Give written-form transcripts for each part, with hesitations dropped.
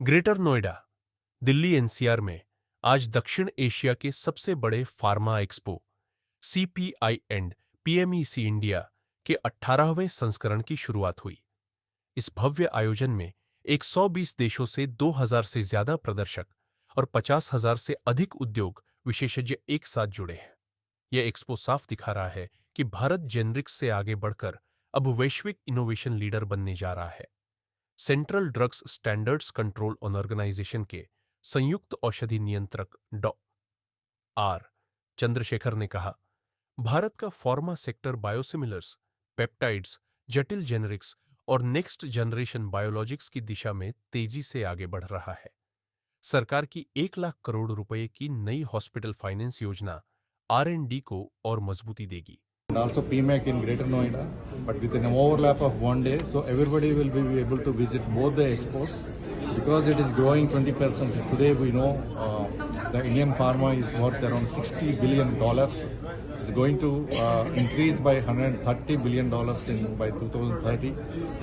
Greater Noida, Delhi NCR में आज दक्षिण एशिया के सबसे बड़े pharma expo CPI and PMEC India के 18वें संस्करण की शुरुआत हुई। इस भव्य आयोजन में 120 देशों से 2000 से ज्यादा प्रदर्शक और 50,000 से अधिक उद्योग विशेषज्ञ एक साथ जुड़े हैं। यह एक्सपो साफ दिखा रहा है कि भारत जेनरिक्स से आगे बढ़कर अब वैश्विक इनोवेशन लीडर बनने जा रहा है। Central drugs standards control organisation के संयुक्त औषधि नियंत्रक डॉ. चंद्रशेखर ने कहा, भारत का फार्मा सेक्टर बायोसिमिलर्स, पेप्टाइड्स, जटिल जेनरिक्स और नेक्स्ट जनरेशन बायोलॉजिक्स की दिशा में तेजी से आगे बढ़ रहा है। सरकार की 1 लाख करोड़ रुपए की नई हॉस्पिटल फाइनेंस योजना R&D को और मजबूती देगी। And also PMAC in Greater Noida, but with an overlap of 1 day, so everybody will be able to visit both the expos because it is growing 20%. Today we know the Indian pharma is worth around $60 billion. It's going to increase by $130 billion by 2030,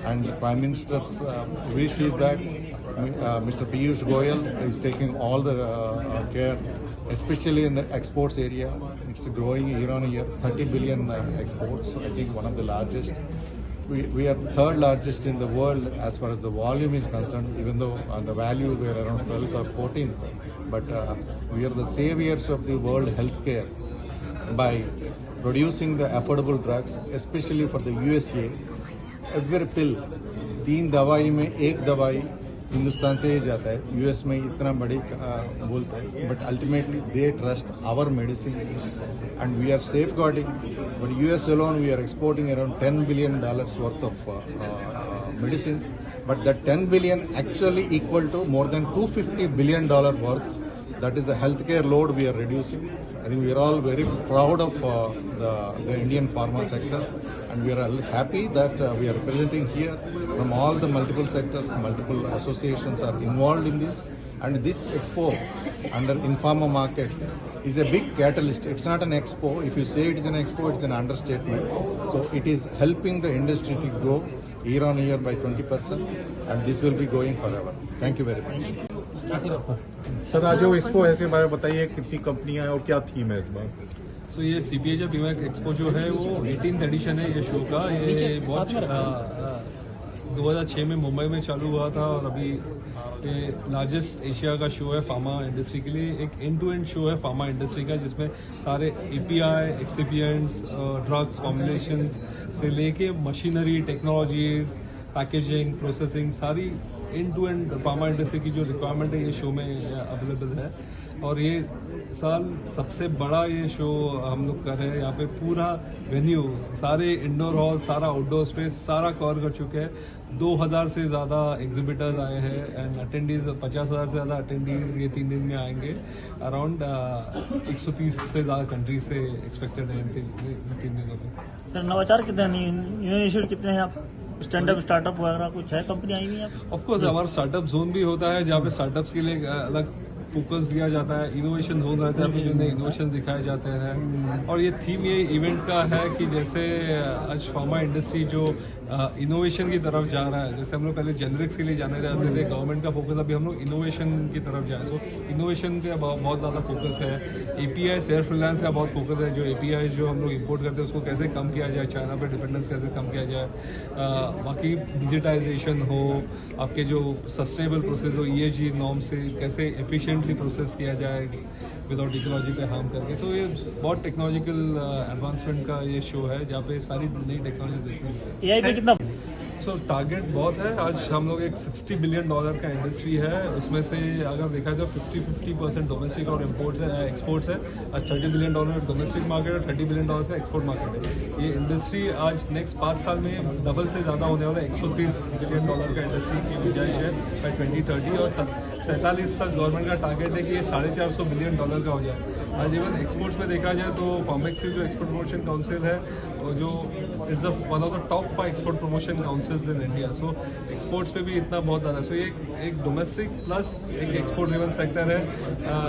and the Prime Minister's wish is that Mr. Piyush Goyal is taking all the care, especially in the exports area. It's growing year on year, 30 billion exports. I think one of the largest. We are third largest in the world as far as the volume is concerned, even though on the value we are around 12th or 14th. But we are the saviors of the world healthcare by producing the affordable drugs, especially for the USA. Every pill, 3 दवाई में 1 दवाई हिंदुस्तान से ही जाता है। US में इतना बड़ी बोलता है, but ultimately they trust our medicine and we are safeguarding. But US alone we are exporting around $10 billion worth of medicines, but that 10 billion actually equal to more than $250 billion worth. That is the healthcare load we are reducing. I think we are all very proud of the Indian pharma sector, and we are happy that we are representing here from all the multiple sectors, multiple associations are involved in this. And this expo under Informa Market is a big catalyst. It's not an expo. If you say it is an expo, it's an understatement. So it is helping the industry to grow year on year by 20%, and this will be going forever. Thank you very much. Sir, आज वो expo ऐसे बारे में बताइए, कितनी कंपनियां हैं और क्या थीम है इस बार? तो ये सीपीआई पीएमएक एक्सपो जो है वो 18th एडिशन है ये शो का। ये बहुत 2006 में मुंबई में चालू हुआ था और अभी ये लार्जेस्ट एशिया का शो है फार्मा इंडस्ट्री के लिए। एक एंड टू एंड शो है फार्मा इंडस्ट्री का, जिसमें सारे एपीआई, एक्सिपिएंट्स, ड्रग्स फॉर्मुलेशंस से लेके मशीनरी, टेक्नोलॉजीज, पैकेजिंग, प्रोसेसिंग, सारी end to end pharma industry की जो रिक्वायरमेंट है ये शो में अवेलेबल है। और ये साल सबसे बड़ा ये शो हम लोग कर रहे हैं। यहाँ पे पूरा वेन्यू, सारे इंडोर हॉल, सारा आउटडोर स्पेस, सारा कवर कर चुके हैं। 2000 से ज़्यादा एग्जिबिटर्स आए हैं एंड अटेंडीज 50,000 से ज़्यादा अटेंडीज ये 3 दिन में आएंगे। अराउंड 130 से ज़्यादा कंट्रीज से एक्सपेक्टेड है इनके 3 दिनों में। सर, नवाचार कितने यूनिवर्सिटी कितने हैं आप? स्टैंड अप स्टार्टअप वगैरह कुछ है, कंपनी आई हुई है? ऑफ कोर्स हमारा स्टार्टअप जोन भी होता है, जहाँ पे स्टार्टअप्स के लिए अलग फोकस दिया जाता है। इनोवेशन जोन रहता है, जिनमें इनोवेशन दिखाए जाते हैं। और ये थीम ये इवेंट का है कि जैसे आज फार्मा इंडस्ट्री जो इनोवेशन की तरफ जा रहा है, जैसे हम लोग पहले जेनरिक्स के लिए जाने जाते थे, गवर्नमेंट का फोकस अभी हम लोग इनोवेशन की तरफ जाए। तो इनोवेशन का बहुत ज़्यादा फोकस है। एपीआई, सेल्फ रिलायंस का बहुत फोकस है। जो एपीआई जो हम लोग इंपोर्ट करते हैं उसको कैसे कम किया जाए, चाइना पे डिपेंडेंस कैसे कम किया जाए। बाकी डिजिटाइजेशन हो, आपके जो सस्टेनेबल प्रोसेस हो, ESG नॉर्म से कैसे एफिशिएंटली प्रोसेस किया जाए विदाउट इकोलॉजी पे हार्म करके। तो ये बहुत टेक्नोलॉजिकल एडवांसमेंट का ये शो है, जहाँ पे सारी नई टेक्नोलॉजी देखने मिलती है। AI पे कितना? सो टारगेट बहुत है। आज हम लोग एक $60 बिलियन का इंडस्ट्री है, उसमें से अगर देखा जाए 50% डोमेस्टिक और एक्सपोर्ट्स है। आज $30 बिलियन डोमेस्टिक मार्केट है, $30 बिलियन का एक्सपोर्ट मार्केट है। ये इंडस्ट्री आज नेक्स्ट 5 साल में डबल से ज़्यादा होने वाला है। $130 बिलियन का इंडस्ट्री की गुंजाइश है बाई 2030, और 47 तक गवर्नमेंट का टारगेट है कि ये $450 बिलियन का हो जाए। आज इवन एक्सपोर्ट्स में देखा जाए तो फॉर्मेक्सी जो एक्सपोर्ट प्रमोशन काउंसिल है, और जो it's one of the top 5 export promotion councils in India. So exports पे भी इतना बहुत ज़्यादा। सो ये एक डोमेस्टिक प्लस एक एक्सपोर्ट ड्रिवन सेक्टर है।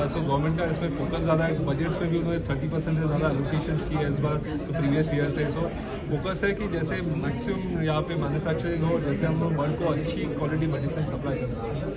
सो गवर्नमेंट का इसमें फोकस ज़्यादा है। बजट्स में भी उन्होंने 30% से ज़्यादा एलोकेशंस की है इस बार तो प्रीवियस ईयर से। सो फोकस है कि जैसे मैक्सिमम यहाँ पे मैन्युफैक्चरिंग हो, जैसे हम लोग वर्ल्ड को अच्छी क्वालिटी मेडिसिन सप्लाई कर सकते हैं।